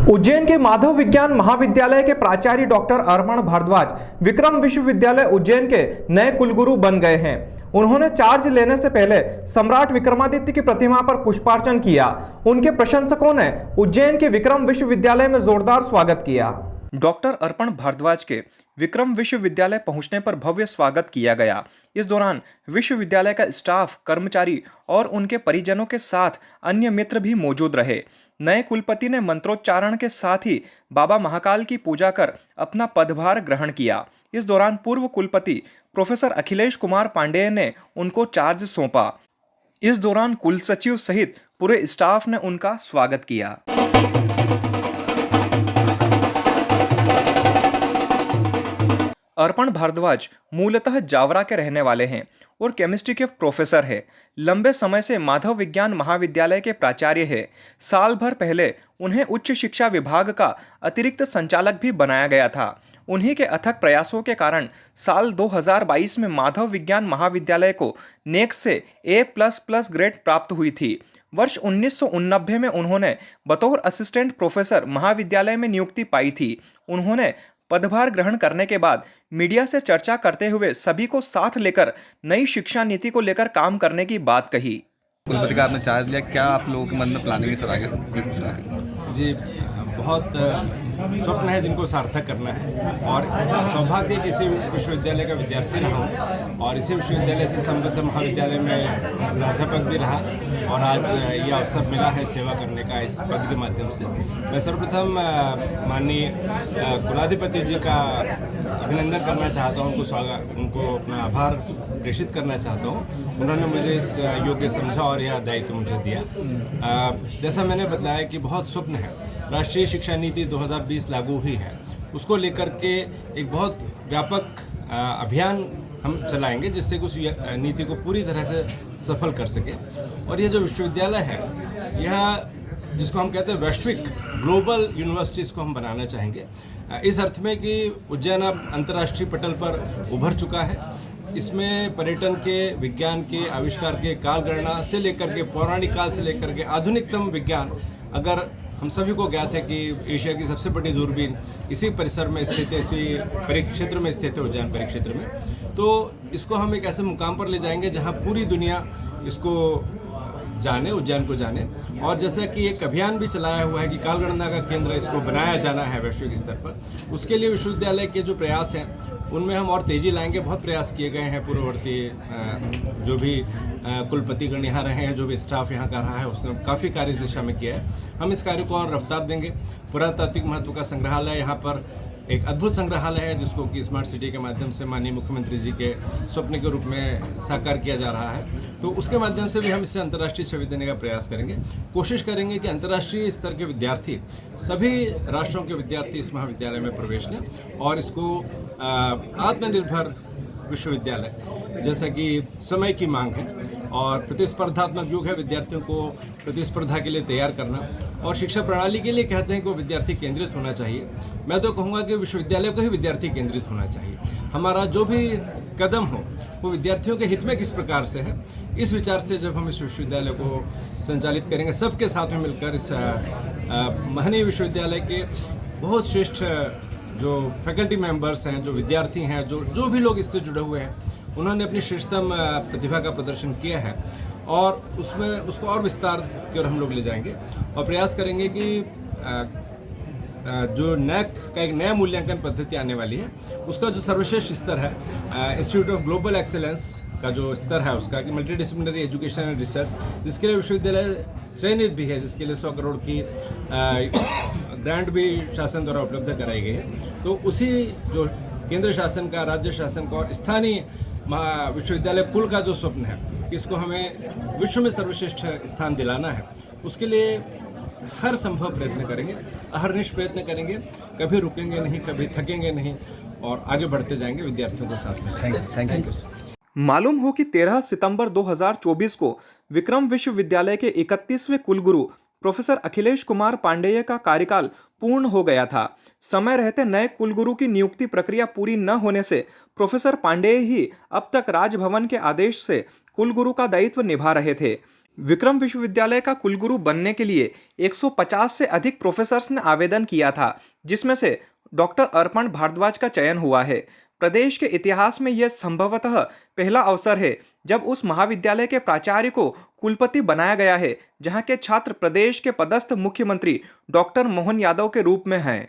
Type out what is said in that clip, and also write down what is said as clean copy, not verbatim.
उज्जैन के माधव विज्ञान महाविद्यालय के प्राचार्य डॉक्टर अर्पण भारद्वाज विक्रम विश्वविद्यालय उज्जैन के नए कुलगुरु बन गए हैं। उन्होंने चार्ज लेने से पहले सम्राट विक्रमादित्य की प्रतिमा पर पुष्पार्चन किया। उनके प्रशंसकों ने उज्जैन के विक्रम विश्वविद्यालय में जोरदार स्वागत किया। डॉक्टर अर्पण भारद्वाज के विक्रम विश्वविद्यालय पहुंचने पर भव्य स्वागत किया गया। इस दौरान विश्वविद्यालय का स्टाफ, कर्मचारी और उनके परिजनों के साथ अन्य मित्र भी मौजूद रहे। नए कुलपति ने मंत्रोच्चारण के साथ ही बाबा महाकाल की पूजा कर अपना पदभार ग्रहण किया। इस दौरान पूर्व कुलपति प्रोफेसर अखिलेश कुमार पांडेय ने उनको चार्ज सौंपा। इस दौरान कुलसचिव सहित पूरे स्टाफ ने उनका स्वागत किया। अर्पण भारद्वाज मूलतः जावरा के रहने वाले हैं और केमिस्ट्री के प्रोफेसर हैं। लंबे समय से माधव विज्ञान महाविद्यालय के प्राचार्य हैं। साल भर पहले उन्हें उच्च शिक्षा विभाग का अतिरिक्त संचालक भी बनाया गया था। उन्हीं के अथक प्रयासों के कारण साल 2022 में माधव विज्ञान महाविद्यालय को नेक से A++ ग्रेड प्राप्त हुई थी। वर्ष 1989 में उन्होंने बतौर असिस्टेंट प्रोफेसर महाविद्यालय में नियुक्ति पाई थी। उन्होंने पदभार ग्रहण करने के बाद मीडिया से चर्चा करते हुए सभी को साथ लेकर नई शिक्षा नीति को लेकर काम करने की बात कही। कुलपति का आपने चार्ज लिया, क्या आप लोगों के मन में प्लानिंग है सर आगे? जी, बहुत स्वप्न है जिनको सार्थक करना है और सौभाग्य किसी विश्वविद्यालय का विद्यार्थी रहा हूँ और इसी विश्वविद्यालय से संबद्ध महाविद्यालय में प्राध्यापक भी रहा और आज ये अवसर मिला है सेवा करने का इस पद के माध्यम से। मैं सर्वप्रथम माननीय कुलाधिपति जी का अभिनंदन करना चाहता हूँ, उनको अपना आभार प्रेषित करना चाहता हूँ। उन्होंने मुझे इस योग्य समझा और यह दायित्व मुझे दिया। जैसा मैंने बताया कि बहुत स्वप्न है, राष्ट्रीय शिक्षा नीति 2020 लागू हुई है, उसको लेकर के एक बहुत व्यापक अभियान हम चलाएंगे जिससे उस नीति को पूरी तरह से सफल कर सके। और ये जो विश्वविद्यालय है, यह जिसको हम कहते हैं वैश्विक ग्लोबल यूनिवर्सिटीज़ को हम बनाना चाहेंगे, इस अर्थ में कि उज्जैन अब अंतर्राष्ट्रीय पटल पर उभर चुका है। इसमें पर्यटन के, विज्ञान के, आविष्कार के, कालगणना से लेकर के पौराणिक काल से लेकर के आधुनिकतम विज्ञान, अगर हम सभी को ज्ञात है कि एशिया की सबसे बड़ी दूरबीन इसी परिसर में स्थित है, इसी परिक्षेत्र में स्थित है, उज्जैन परिक्षेत्र में, तो इसको हम एक ऐसे मुकाम पर ले जाएंगे जहां पूरी दुनिया इसको जाने, उज्जैन को जाने। और जैसा कि एक अभियान भी चलाया हुआ है कि कालगणना का केंद्र इसको बनाया जाना है वैश्विक स्तर पर, उसके लिए विश्वविद्यालय के जो प्रयास हैं उनमें हम और तेज़ी लाएंगे। बहुत प्रयास किए गए हैं, पूर्ववर्ती जो भी कुलपतिगण यहाँ रहे हैं, जो भी स्टाफ यहाँ का रहा है, उसने काफ़ी कार्य इस दिशा में किया है। हम इस कार्य को और रफ्तार देंगे। पुरातात्विक महत्व का संग्रहालय, यहाँ पर एक अद्भुत संग्रहालय है जिसको कि स्मार्ट सिटी के माध्यम से माननीय मुख्यमंत्री जी के स्वप्न के रूप में साकार किया जा रहा है, तो उसके माध्यम से भी हम इसे अंतर्राष्ट्रीय छवि देने का प्रयास करेंगे। कोशिश करेंगे कि अंतर्राष्ट्रीय स्तर के विद्यार्थी, सभी राष्ट्रों के विद्यार्थी इस महाविद्यालय में प्रवेश लें और इसको आत्मनिर्भर विश्वविद्यालय, जैसा कि समय की मांग है और प्रतिस्पर्धात्मक युग है, विद्यार्थियों को प्रतिस्पर्धा के लिए तैयार करना और शिक्षा प्रणाली के लिए कहते हैं कि वो विद्यार्थी केंद्रित होना चाहिए। मैं तो कहूँगा कि विश्वविद्यालय को ही विद्यार्थी केंद्रित होना चाहिए। हमारा जो भी कदम हो वो विद्यार्थियों के हित में किस प्रकार से है, इस विचार से जब हम इस विश्वविद्यालय को संचालित करेंगे सबके साथ में मिलकर, इस महनीय विश्वविद्यालय के बहुत श्रेष्ठ जो फैकल्टी मेंबर्स हैं, जो विद्यार्थी हैं, जो भी लोग इससे जुड़े हुए हैं, उन्होंने अपनी श्रेष्ठतम प्रतिभा का प्रदर्शन किया है और उसमें उसको और विस्तार की ओर हम लोग ले जाएंगे और प्रयास करेंगे कि जो नैक का एक नया मूल्यांकन पद्धति आने वाली है, उसका जो सर्वश्रेष्ठ स्तर है, इंस्टीट्यूट ऑफ ग्लोबल एक्सेलेंस का जो स्तर है उसका, कि multi disciplinary education and research, जिसके लिए विश्वविद्यालय चयनित भी है, जिसके लिए 100 करोड़ की ग्रांट भी शासन द्वारा उपलब्ध कराई गई है, तो उसी जो केंद्र शासन का, राज्य शासन का और स्थानीय विश्वविद्यालय कुल का जो स्वप्न है कि इसको हमें विश्व में सर्वश्रेष्ठ स्थान दिलाना है, उसके लिए हर संभव प्रयत्न करेंगे, अहर्निश प्रयत्न करेंगे, कभी रुकेंगे नहीं, कभी थकेंगे नहीं और आगे बढ़ते जाएंगे विद्यार्थियों के साथ में। Thank you. मालूम हो कि 13 सितंबर 2024 को विक्रम विश्वविद्यालय के 31वें कुलगुरु प्रोफेसर अखिलेश कुमार पांडेय का कार्यकाल पूर्ण हो गया था। समय रहते नए कुलगुरु की नियुक्ति प्रक्रिया पूरी न होने से प्रोफेसर पांडेय ही अब तक राजभवन के आदेश से कुलगुरु का दायित्व निभा रहे थे। विक्रम विश्वविद्यालय का कुलगुरु बनने के लिए 150 से अधिक प्रोफेसर्स ने आवेदन किया था, जिसमें से डॉक्टर अर्पण भारद्वाज का चयन हुआ है। प्रदेश के इतिहास में यह संभवतः पहला अवसर है जब उस महाविद्यालय के प्राचार्य को कुलपति बनाया गया है, जहां के छात्र प्रदेश के पदस्थ मुख्यमंत्री डॉक्टर मोहन यादव के रूप में हैं।